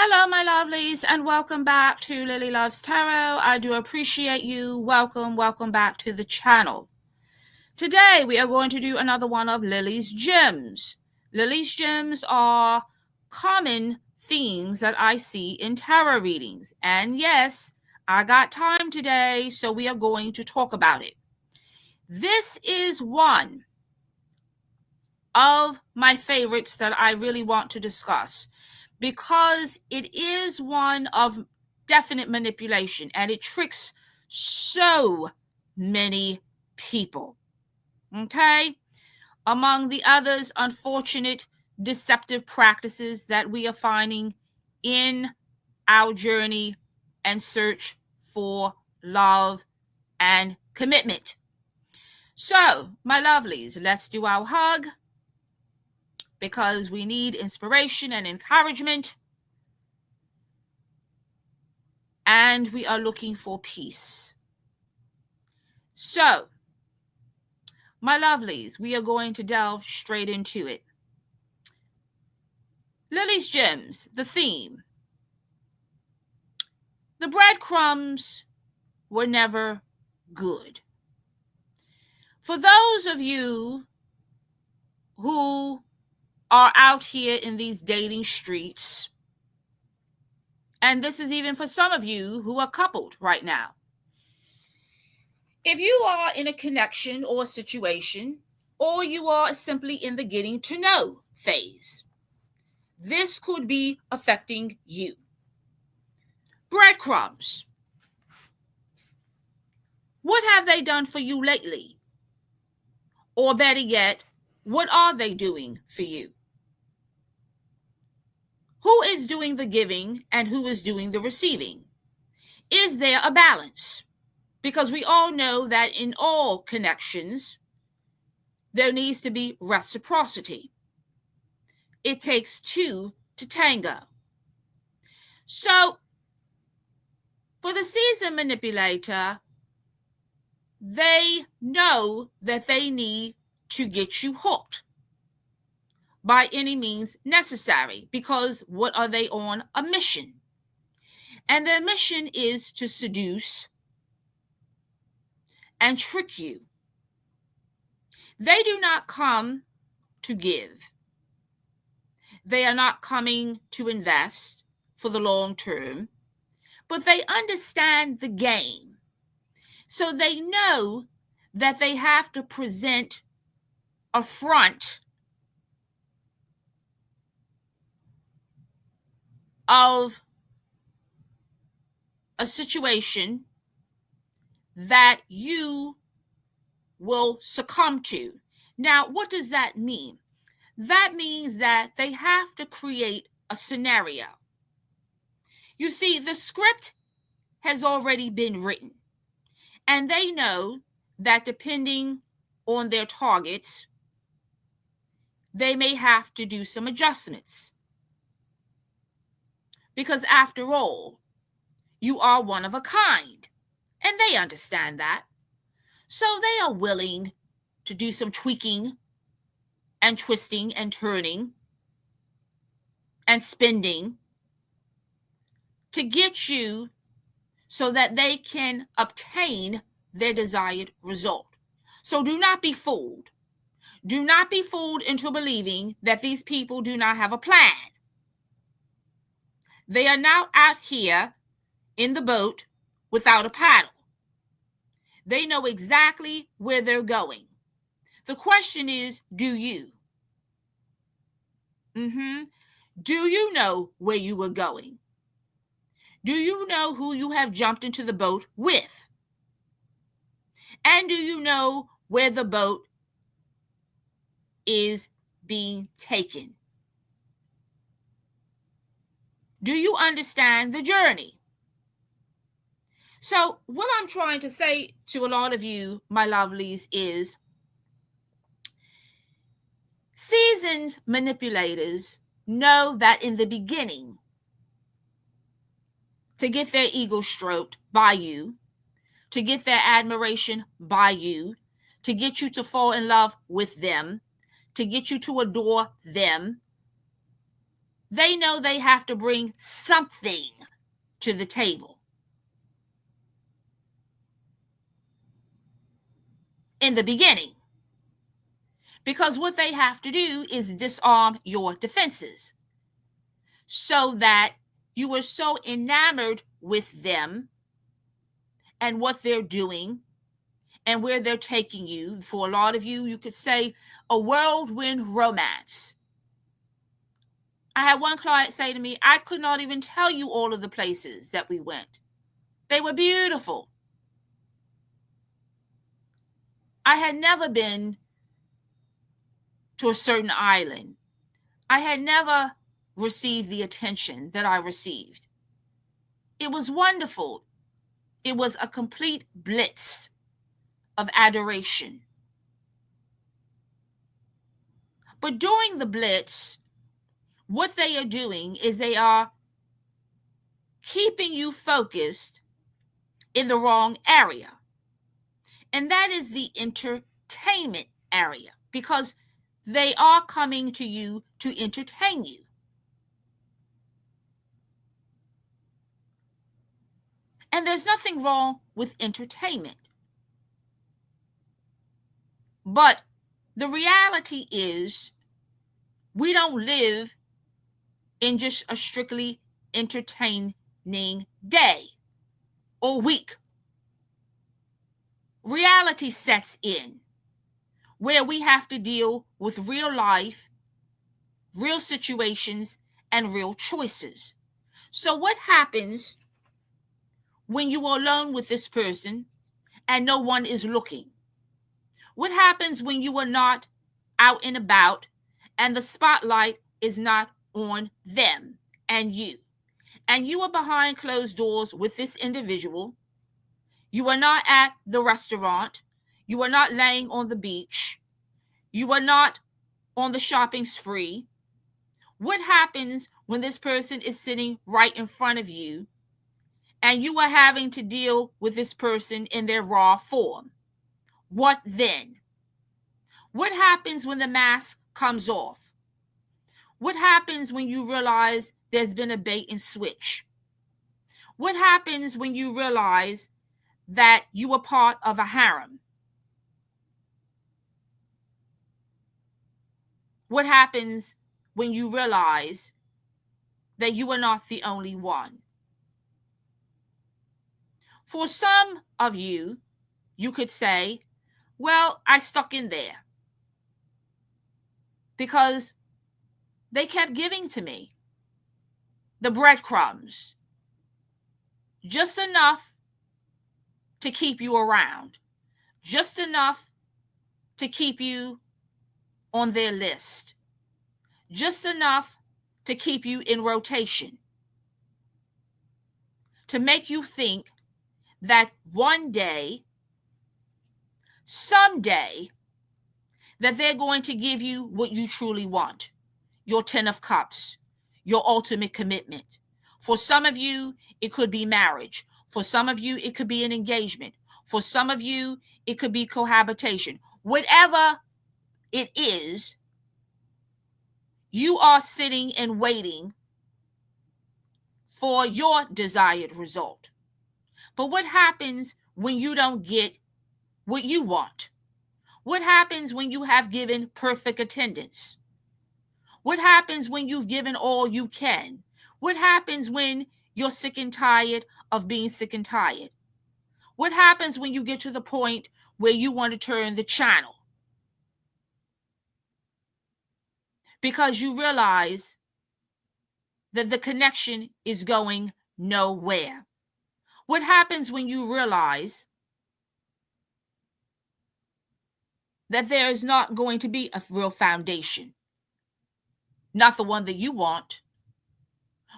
Hello, my lovelies, and welcome back to Lilly Loves Tarot. I do appreciate you. Welcome back to the channel. Today, we are going to do another one of Lily's Gems. Lily's Gems are common themes that I see in tarot readings. And yes, I got time today, so we are going to talk about it. This is one of my favorites that I really want to discuss, because it is one of definite manipulation and it tricks so many people. Okay? Among the others, unfortunate deceptive practices that we are finding in our journey and search for love and commitment. So, my lovelies, let's do our hug, because we need inspiration and encouragement. And we are looking for peace. So, my lovelies, we are going to delve straight into it. Lily's Gems, the theme. The breadcrumbs were never good. For those of you who are out here in these dating streets, and this is even for some of you who are coupled right now, if you are in a connection or a situation, or you are simply in the getting to know phase, this could be affecting you. Breadcrumbs. What have they done for you lately? Or better yet, what are they doing for you? Who is doing the giving and who is doing the receiving? Is there a balance? Because we all know that in all connections, there needs to be reciprocity. It takes two to tango. So, for the seasoned manipulator, they know that they need to get you hooked by any means necessary, because what are they on? A mission. And their mission is to seduce and trick you. They do not come to give. They are not coming to invest for the long term, but they understand the game. So they know that they have to present a front of a situation that you will succumb to. Now, what does that mean? That means that they have to create a scenario. You see, the script has already been written, and they know that depending on their targets, they may have to do some adjustments. Because after all, you are one of a kind, and they understand that. So they are willing to do some tweaking and twisting and turning and spending to get you so that they can obtain their desired result. So do not be fooled. Do not be fooled into believing that these people do not have a plan. They are now out here in the boat without a paddle. They know exactly where they're going. The question is, do you? Do you know where you were going? Do you know who you have jumped into the boat with? And do you know where the boat is being taken? Do you understand the journey? So what I'm trying to say to a lot of you, my lovelies, is seasoned manipulators know that in the beginning, to get their ego stroked by you, to get their admiration by you, to get you to fall in love with them, to get you to adore them, They know they have to bring something to the table. In the beginning. Because what they have to do is disarm your defenses so that you are so enamored with them and what they're doing and where they're taking you. For a lot of you, you could say a whirlwind romance. I had one client say to me, I could not even tell you all of the places that we went. They were beautiful. I had never been to a certain island. I had never received the attention that I received. It was wonderful. It was a complete blitz of adoration. But during the blitz, what they are doing is they are keeping you focused in the wrong area. And that is the entertainment area, because they are coming to you to entertain you. And there's nothing wrong with entertainment. But the reality is, we don't live in just a strictly entertaining day or week. Reality sets in where we have to deal with real life, real situations, and real choices. So what happens when you are alone with this person and no one is looking? What happens when you are not out and about and the spotlight is not on them and you are behind closed doors with this individual? You are not at the restaurant. You are not laying on the beach. You are not on the shopping spree. What happens when this person is sitting right in front of you and you are having to deal with this person in their raw form? What then? What happens when the mask comes off? What happens when you realize there's been a bait and switch? What happens when you realize that you are part of a harem? What happens when you realize that you are not the only one? For some of you, you could say, well, I stuck in there because they kept giving to me the breadcrumbs, just enough to keep you around, just enough to keep you on their list, just enough to keep you in rotation, to make you think that one day, someday, that they're going to give you what you truly want, your 10 of cups, your ultimate commitment. For some of you, it could be marriage. For some of you, it could be an engagement. For some of you, it could be cohabitation. Whatever it is, you are sitting and waiting for your desired result. But what happens when you don't get what you want? What happens when you have given perfect attendance? What happens when you've given all you can? What happens when you're sick and tired of being sick and tired? What happens when you get to the point where you want to turn the channel? Because you realize that the connection is going nowhere. What happens when you realize that there is not going to be a real foundation, not the one that you want?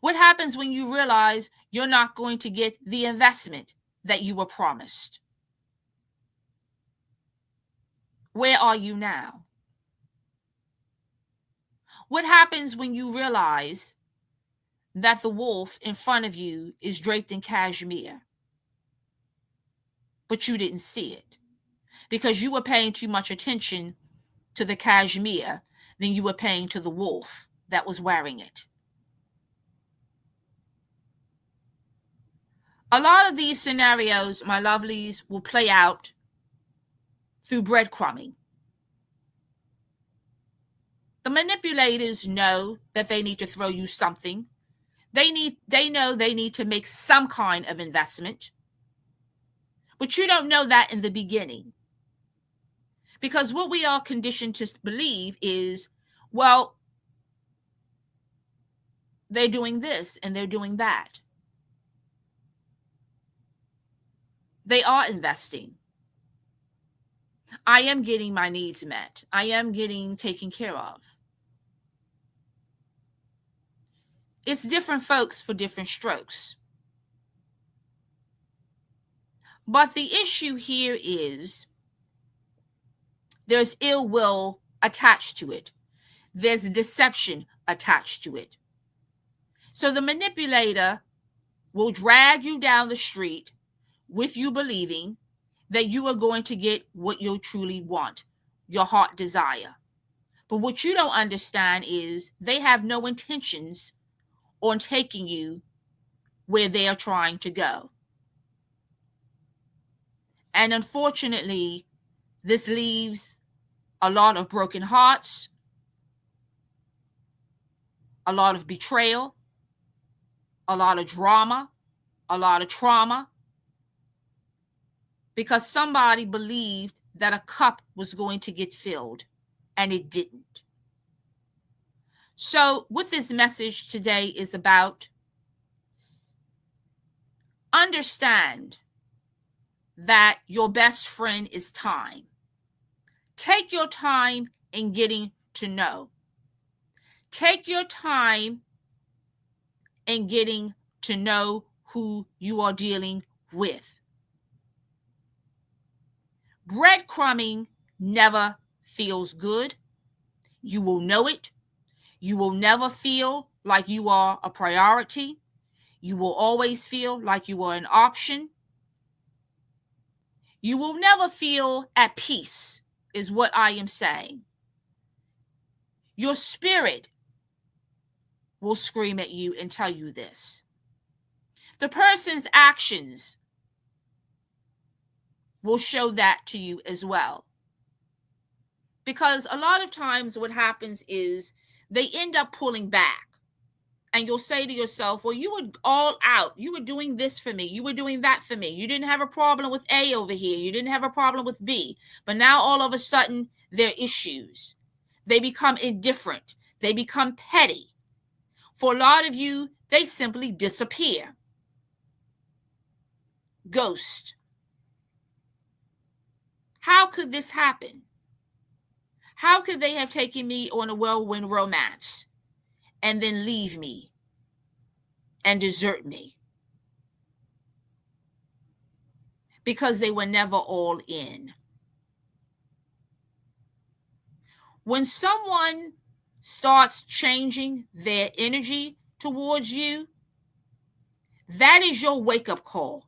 What happens when you realize you're not going to get the investment that you were promised? Where are you now? What happens when you realize that the wolf in front of you is draped in cashmere, but you didn't see it because you were paying too much attention to the cashmere than you were paying to the wolf that was wearing it? A lot of these scenarios, my lovelies, will play out through breadcrumbing. The manipulators know that they need to throw you something. They know they need to make some kind of investment. But you don't know that in the beginning. Because what we are conditioned to believe is, well, they're doing this and they're doing that. They are investing. I am getting my needs met. I am getting taken care of. It's different folks for different strokes. But the issue here is there's ill will attached to it. There's deception attached to it. So the manipulator will drag you down the street with you believing that you are going to get what you truly want, your heart desire. But what you don't understand is they have no intentions on taking you where they are trying to go. And unfortunately, this leaves a lot of broken hearts, a lot of betrayal, a lot of drama, a lot of trauma, because somebody believed that a cup was going to get filled and it didn't. So what this message today is about, understand that your best friend is time. Take your time in getting to know. Take your time in getting to know who you are dealing with. Breadcrumbing never feels good. You will know it. You will never feel like you are a priority. You will always feel like you are an option. You will never feel at peace, is what I am saying. Your spirit will scream at you and tell you this. The person's actions will show that to you as well. Because a lot of times what happens is they end up pulling back. And you'll say to yourself, well, you were all out. You were doing this for me. You were doing that for me. You didn't have a problem with A over here. You didn't have a problem with B. But now all of a sudden, there are issues. They become indifferent. They become petty. For a lot of you, they simply disappear. Ghost. How could this happen? How could they have taken me on a whirlwind romance and then leave me and desert me? Because they were never all in. When someone starts changing their energy towards you, that is your wake-up call.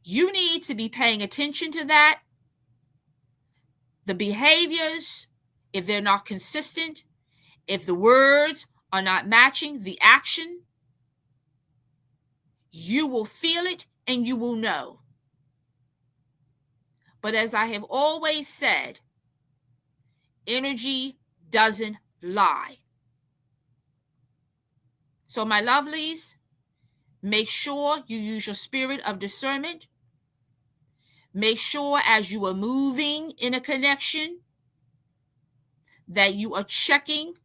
You need to be paying attention to that. The behaviors, if they're not consistent, if the words are not matching the action, you will feel it and you will know. But as I have always said, energy doesn't lie. So my lovelies, make sure you use your spirit of discernment. Make sure as you are moving in a connection that you are checking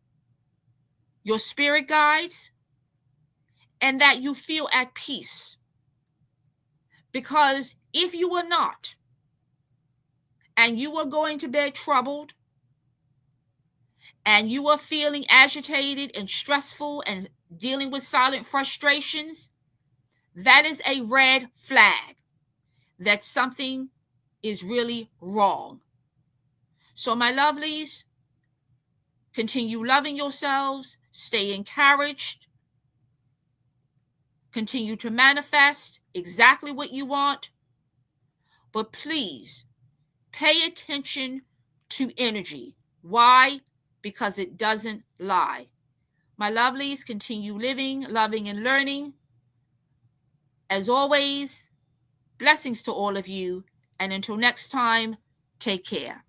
your spirit guides and that you feel at peace. Because if you are not, and you are going to bed troubled, and you are feeling agitated and stressful and dealing with silent frustrations, that is a red flag that something is really wrong. So my lovelies, continue loving yourselves, stay encouraged, continue to manifest exactly what you want, but please pay attention to energy. Why? Because it doesn't lie. My lovelies, continue living, loving, and learning. As always, blessings to all of you. And until next time, take care.